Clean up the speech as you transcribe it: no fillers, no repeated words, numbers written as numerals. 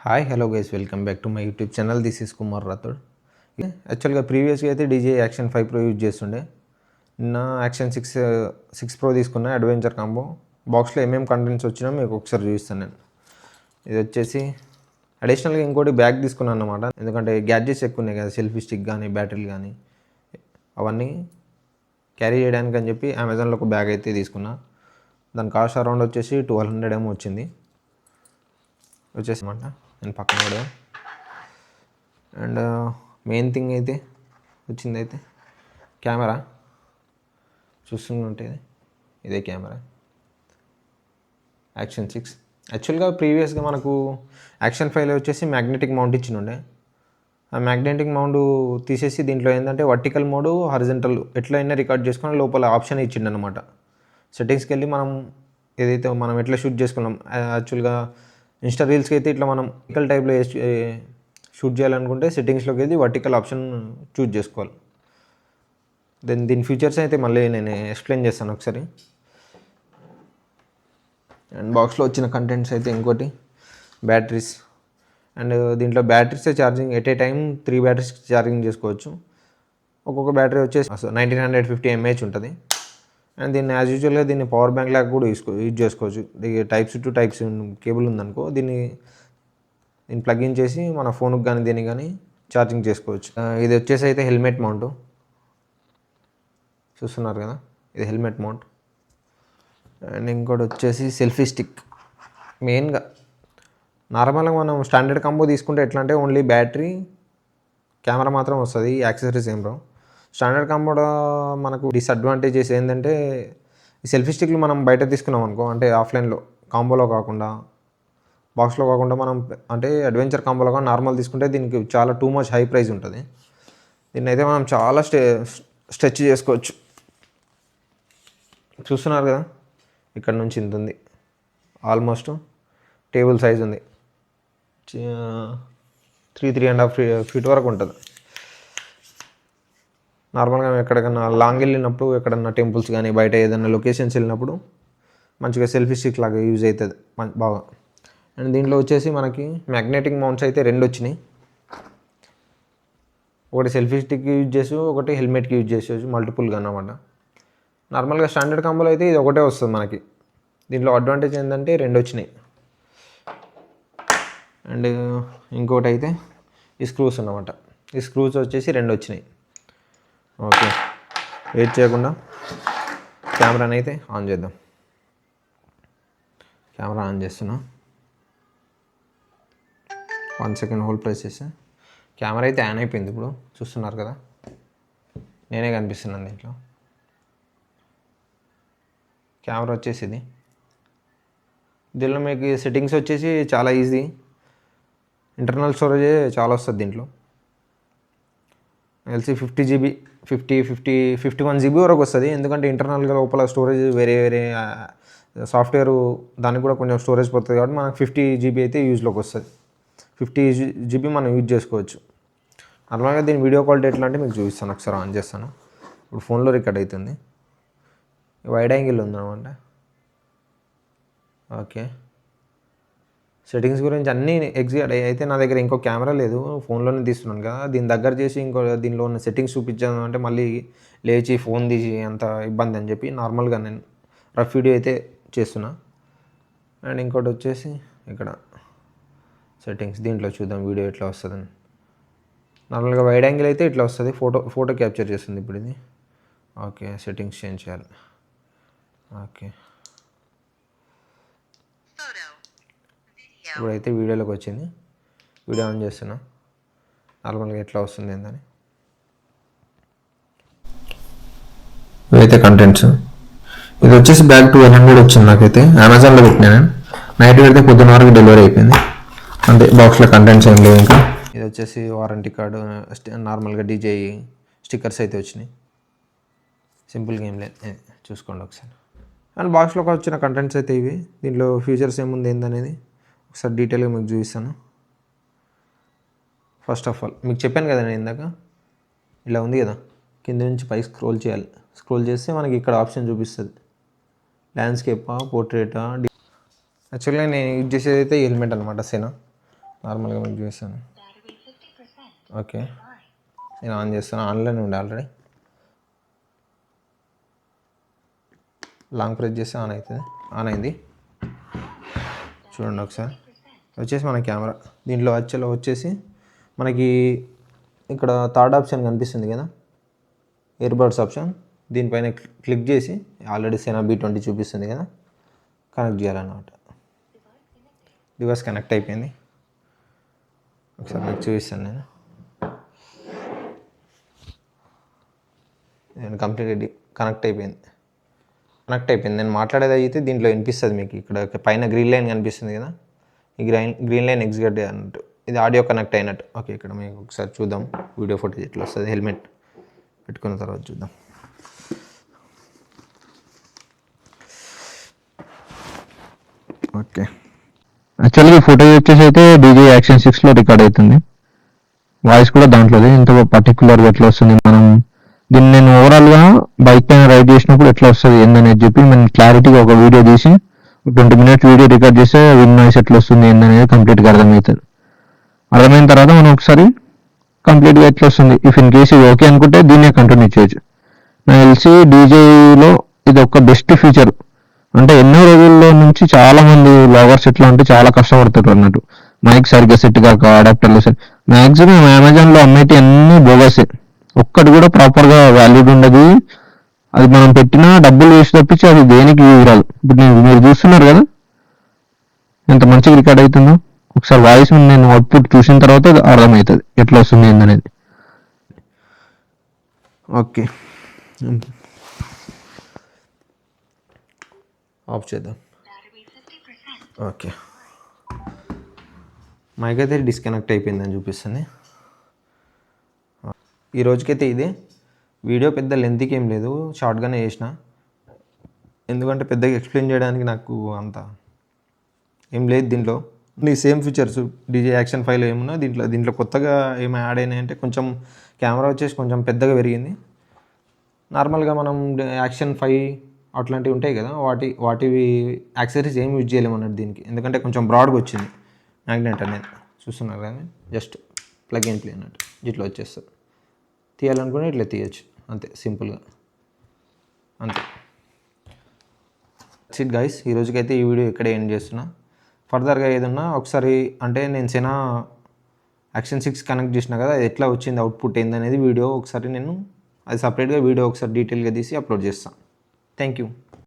Hi hello guys welcome back to my YouTube channel. This is Kumar Rathod. యాక్చువల్గా ప్రీవియస్గా అయితే DJ action 5 pro use చేస్తుండే. నిన్న యాక్షన్ 6 ప్రో తీసుకున్నా అడ్వెంచర్ కాంబో. బాక్స్లో ఏమేమి కంటెంట్స్ వచ్చినా మీకు ఒకసారి చూపిస్తాను నేను. ఇది వచ్చేసి అడిషనల్గా ఇంకోటి బ్యాగ్ తీసుకున్నాను అనమాట. ఎందుకంటే గ్యాడ్జెట్స్ ఎక్కువ ఉన్నాయి కదా, సెల్ఫీ స్టిక్ కానీ బ్యాటరీలు కానీ అవన్నీ క్యారీ చేయడానికి అని చెప్పి అమెజాన్లో ఒక బ్యాగ్ అయితే తీసుకున్నా. దాని కాస్ట్ అరౌండ్ వచ్చేసి 1200 ఏమో వచ్చింది వచ్చేసి నేను పక్కన కూడా. అండ్ మెయిన్ థింగ్ అయితే వచ్చిందైతే కెమెరా చూస్తుంటే ఇదే కెమెరా యాక్షన్ 6. యాక్చువల్గా ప్రీవియస్గా మనకు యాక్షన్ 5లో వచ్చేసి మ్యాగ్నెటిక్ మౌంట్ ఇచ్చినుండే. ఆ మ్యాగ్నెటిక్ మౌంట్ తీసేసి దీంట్లో ఏంటంటే వర్టికల్ మోడ్ హారిజంటల్ ఎట్లయినా రికార్డ్ చేసుకొని లోపల ఆప్షన్ ఇచ్చిండనమాట. సెట్టింగ్స్కి వెళ్ళి మనం ఏదైతే మనం ఎట్లా షూట్ చేసుకున్నాం, యాక్చువల్గా ఇన్స్టా రీల్స్కి అయితే ఇట్లా మనం వర్టికల్ టైప్లో షూట్ చేయాలనుకుంటే సెట్టింగ్స్లోకి వెళ్ళి వర్టికల్ ఆప్షన్ చూజ్ చేసుకోవాలి. దీని ఫీచర్స్ అయితే మళ్ళీ నేను ఎక్స్ప్లెయిన్ చేస్తాను ఒకసారి. అండ్ బాక్స్లో వచ్చిన కంటెంట్స్ అయితే ఇంకోటి బ్యాటరీస్. అండ్ దీంట్లో batteries charging at a time 3 batteries charging చేసుకోవచ్చు. ఒక్కొక్క బ్యాటరీ వచ్చేసి 1950 mAh ఉంటుంది. అండ్ దీన్ని యాజ్ యూజువల్గా దీన్ని పవర్ బ్యాంక్ లాగా కూడా యూజ్ చేసుకోవచ్చు. టైప్స్ టు టైప్స్ కేబుల్ ఉందనుకో దీన్ని ప్లగ్ ఇన్ చేసి మన ఫోన్కి కానీ దీనికి కానీ ఛార్జింగ్ చేసుకోవచ్చు. ఇది వచ్చేసి అయితే హెల్మెట్ మౌంట్ చూస్తున్నారు కదా, ఇది హెల్మెట్ మౌంట్. అండ్ ఇంకోటి వచ్చేసి సెల్ఫీ స్టిక్. మెయిన్గా నార్మల్గా మనం స్టాండర్డ్ కాంబో తీసుకుంటే ఎట్లా అంటే ఓన్లీ బ్యాటరీ కెమెరా మాత్రం వస్తుంది, యాక్సెసరీస్ ఏం రావు. స్టాండర్డ్ కాంబోలో మనకు డిసడ్వాంటేజెస్ ఏంటంటే ఈ సెల్ఫీ స్టిక్లు మనం బయట తీసుకున్నాం అనుకో, అంటే ఆఫ్లైన్లో కాంబోలో కాకుండా బాక్స్లో కాకుండా మనం అంటే అడ్వెంచర్ కాంబోలో కానీ నార్మల్ తీసుకుంటే దీనికి చాలా టూ మచ్ హై ప్రైస్ ఉంటుంది. దీన్ని అయితే మనం చాలా స్ట్రెచ్ చేసుకోవచ్చు. చూస్తున్నారు కదా, ఇక్కడ నుంచి ఇంత ఉంది, ఆల్మోస్ట్ టేబుల్ సైజ్ ఉంది, 3.5 feet వరకు ఉంటుంది. నార్మల్గా ఎక్కడికన్నా లాంగ్ వెళ్ళినప్పుడు ఎక్కడన్నా టెంపుల్స్ కానీ బయట ఏదైనా లొకేషన్స్ వెళ్ళినప్పుడు మంచిగా సెల్ఫీ స్టిక్ లాగా యూజ్ అవుతుంది బాగా. అండ్ దీంట్లో వచ్చేసి మనకి మ్యాగ్నెటిక్ మౌంట్స్ అయితే 2 వచ్చినాయి. ఒకటి సెల్ఫీ స్టిక్ యూజ్ చేసి ఒకటి హెల్మెట్కి యూజ్ చేసేసి మల్టిపుల్గా అన్నమాట. నార్మల్గా స్టాండర్డ్ కాంబోలో అయితే ఇది ఒకటే వస్తుంది మనకి. దీంట్లో అడ్వాంటేజ్ ఏంటంటే 2 వచ్చినాయి. అండ్ ఇంకోటి అయితే ఈ స్క్రూస్ అన్నమాట. ఈ స్క్రూస్ వచ్చేసి 2 వచ్చినాయి. ఓకే, వెయిట్ చేయకుండా కెమెరాని అయితే ఆన్ చేద్దాం. కెమెరా ఆన్ చేస్తున్నా, 1 సెకండ్ హోల్డ్ ప్రెస్ చేస్తే కెమెరా అయితే ఆన్ అయిపోయింది. ఇప్పుడు చూస్తున్నారు కదా, నేనే కనిపిస్తున్నాను దీంట్లో. కెమెరా వచ్చేసి ఇది. దీనిలో మీకు సెట్టింగ్స్ వచ్చేసి చాలా ఈజీ. ఇంటర్నల్ స్టోరేజ్ చాలా వస్తుంది దీంట్లో. ఎల్సీ 50 GB 51 GB వరకు వస్తుంది. ఎందుకంటే ఇంటర్నల్గా లోపల స్టోరేజ్ వేరే సాఫ్ట్వేర్ దానికి కూడా కొంచెం స్టోరేజ్ పోతుంది కాబట్టి మనకు 50 GB అయితే యూజ్లోకి వస్తుంది. 50 GB మనం యూజ్ చేసుకోవచ్చు. నార్మల్గా దీని వీడియో క్వాలిటీ ఎట్లా అంటే మీకు చూపిస్తాను, ఒకసారి ఆన్ చేస్తాను. ఇప్పుడు ఫోన్లో రికార్డ్ అవుతుంది, వైడ్ యాంగిల్ ఉందన్నమాట. ఓకే, సెట్టింగ్స్ గురించి అన్నీ ఎగ్జిట్ అయితే నా దగ్గర ఇంకో కెమెరా లేదు, ఫోన్లోనే తీస్తున్నాను కదా. దీని దగ్గర చేసి దీనిలో ఉన్న సెట్టింగ్స్ చూపించాను అంటే మళ్ళీ లేచి ఫోన్ తీసి అంత ఇబ్బంది అని చెప్పి నార్మల్గా నేను రఫ్ వీడియో అయితే చేస్తున్నా. అండ్ ఇంకోటి వచ్చేసి ఇక్కడ సెట్టింగ్స్, దీంట్లో చూద్దాం వీడియో ఎట్లా వస్తుందని. నార్మల్గా వైడ్ యాంగిల్ అయితే ఇట్లా వస్తుంది, ఫోటో క్యాప్చర్ చేస్తుంది ఇప్పుడు ఇది. ఓకే, సెట్టింగ్స్ చేంజ్ చేయాలి. ఓకే, ఇప్పుడైతే వీడియోలోకి వచ్చింది. వీడియో ఆన్ చేస్తున్నా, నార్మల్గా ఎట్లా వస్తుంది ఏందని. ఇవైతే కంటెంట్స్. ఇది వచ్చేసి బ్యాగ్ 1200 వచ్చింది నాకైతే. అమెజాన్లో పెట్టినా నేను. నైట్ పెడితే పొద్దున్న వరకు డెలివరీ అయిపోయింది. అంతే, బాక్స్లో కంటెంట్స్ ఏం లేవు ఇంకా. ఇది వచ్చేసి వారంటీ కార్డు, నార్మల్గా డీజే స్టిక్కర్స్ అయితే వచ్చినాయి. సింపుల్గా ఏం లేదు, చూసుకోండి ఒకసారి. అండ్ బాక్స్లోకి వచ్చిన కంటెంట్స్ అయితే ఇవి. దీంట్లో ఫీచర్స్ ఏముంది ఏందనేది ఒకసారి డీటెయిల్గా మీకు చూపిస్తాను. ఫస్ట్ ఆఫ్ ఆల్ మీకు చెప్పాను కదా నేను ఇందాక, ఇలా ఉంది కదా, కింద నుంచి పై స్క్రోల్ చేయాలి. స్క్రోల్ చేస్తే మనకి ఇక్కడ ఆప్షన్ చూపిస్తుంది, ల్యాండ్స్కేపా పోర్ట్రేటా. యాక్చువల్గా నేను యూజ్ చేసేది అయితే హెల్మెట్ అనమాట, సేనా నార్మల్గా మీకు చూస్తాను. ఓకే, నేను ఆన్ చేస్తాను. ఆన్లైన్ ఉండే ఆల్రెడీ. లాంగ్ ప్రెస్ చేస్తే ఆన్ అవుతుంది. ఆన్ అయింది. చూడండి ఒకసారి. వచ్చేసి మన కెమెరా దీంట్లో వచ్చేసి మనకి ఇక్కడ థర్డ్ ఆప్షన్ కనిపిస్తుంది కదా, ఇయర్బడ్స్ ఆప్షన్. దీనిపైన క్లిక్ చేసి ఆల్రెడీ సెనా B20 చూపిస్తుంది కదా, కనెక్ట్ చేయాలన్నమాట. డివైస్ కనెక్ట్ అయిపోయింది. ఒకసారి మీకు చూపిస్తాను నేను కంప్లీట్ కనెక్ట్ అయిపోయింది. నేను మాట్లాడేది అయితే దీంట్లో వినిపిస్తుంది మీకు. ఇక్కడ పైన గ్రీన్ లైన్ కనిపిస్తుంది కదా, ఈ గ్రీన్ లైన్ ఎగ్జిక్యూట్ అన్నట్టు, ఇది ఆడియో కనెక్ట్ అయినట్టు. ఓకే, ఇక్కడ మీకు ఒకసారి చూద్దాం వీడియో ఫుటేజ్ ఎట్లా వస్తుంది. హెల్మెట్ పెట్టుకున్న తర్వాత చూద్దాం. ఓకే, యాక్చువల్గా ఈ ఫుటేజ్ వచ్చేసి అయితే డీజే యాక్షన్ 6లో రికార్డ్ అవుతుంది. వాయిస్ కూడా దాంట్లోది. ఇంత పర్టికులర్గా ఎట్లా వస్తుంది, మనం దీన్ని నేను ఓవరాల్గా బైక్ పైన రైడ్ చేసినప్పుడు ఎట్లా వస్తుంది ఏందనేది చెప్పి మనం క్లారిటీగా ఒక వీడియో తీసి 20 minutes వీడియో రికార్డ్ చేస్తే విన్ నాయిస్ ఎట్లా వస్తుంది ఏందనేది కంప్లీట్గా అర్థమవుతుంది. అర్థమైన తర్వాత మనం ఒకసారి కంప్లీట్గా ఎట్లా వస్తుంది, ఇఫ్ ఇన్ కేసు ఇది ఓకే అనుకుంటే దీన్నే కంటిన్యూ చేయొచ్చు. నాకు తెలిసి డీజేలో ఇది ఒక బెస్ట్ ఫీచర్. అంటే ఎన్నో రోజుల్లో నుంచి చాలా మంది బ్లాగర్స్ ఎట్లా అంటే చాలా కష్టపడతారు అన్నట్టు, మైక్ సరిగ్గా సెట్ కాక అడాప్టర్లు సెట్. మ్యాక్సిమం అమెజాన్లో అమ్మేటి అన్ని బోగసే, ఒక్కటి కూడా ప్రాపర్గా వాల్యూడ్ ఉండదు. అది మనం పెట్టినా డబ్బులు వేసి తప్పించి అది దేనికి యూజ్ రాదు. ఇప్పుడు మీరు చూస్తున్నారు కదా ఎంత మంచిగా రికార్డ్ అవుతుందో. ఒకసారి వాయిస్ నేను అవుట్పుట్ చూసిన తర్వాత అర్థమవుతుంది ఎట్లా వస్తుంది ఏందనేది. ఓకే, ఆఫ్ చేద్దాం. ఓకే, మైక్ అయితే డిస్కనెక్ట్ అయిపోయిందని చూపిస్తుంది. ఈ రోజుకైతే ఇదే వీడియో. పెద్ద లెంత్కి ఏం లేదు, షార్ట్గానే చేసిన. ఎందుకంటే పెద్దగా ఎక్స్ప్లెయిన్ చేయడానికి నాకు అంత ఏం లేదు దీంట్లో. సేమ్ ఫీచర్స్ డీజే యాక్షన్ 5లో ఏమున్నా దీంట్లో కొత్తగా ఏమి యాడ్ అయినాయంటే కొంచెం కెమెరా వచ్చేసి కొంచెం పెద్దగా పెరిగింది. నార్మల్గా మనం యాక్షన్ 5 అట్లాంటివి ఉంటాయి కదా, వాటివి యాక్సెసరీస్ ఏం యూజ్ చేయలేము అన్నట్టు దీనికి. ఎందుకంటే కొంచెం బ్రాడ్గా వచ్చింది మ్యాగ్నెట్ అనేది. చూస్తున్నారు కానీ జస్ట్ ప్లగ్ అండ్ ప్లే అన్నట్టు ఇట్లా వచ్చేస్తుంది. తీయాలనుకుని ఇట్లా తీయచ్చు అంతే, సింపుల్గా అంతే. ఇట్ గైస్, ఈ రోజుకైతే ఈ వీడియో ఇక్కడే ఎండ్ చేస్తున్నా. ఫర్దర్గా ఏదన్నా ఒకసారి అంటే నేను సెనా యాక్షన్ 6 కనెక్ట్ చేసిన కదా, అది ఎట్లా వచ్చింది అవుట్పుట్ ఏందనేది వీడియో ఒకసారి నేను అది సపరేట్గా వీడియో ఒకసారి డీటెయిల్గా తీసి అప్లోడ్ చేస్తాను. Thank you.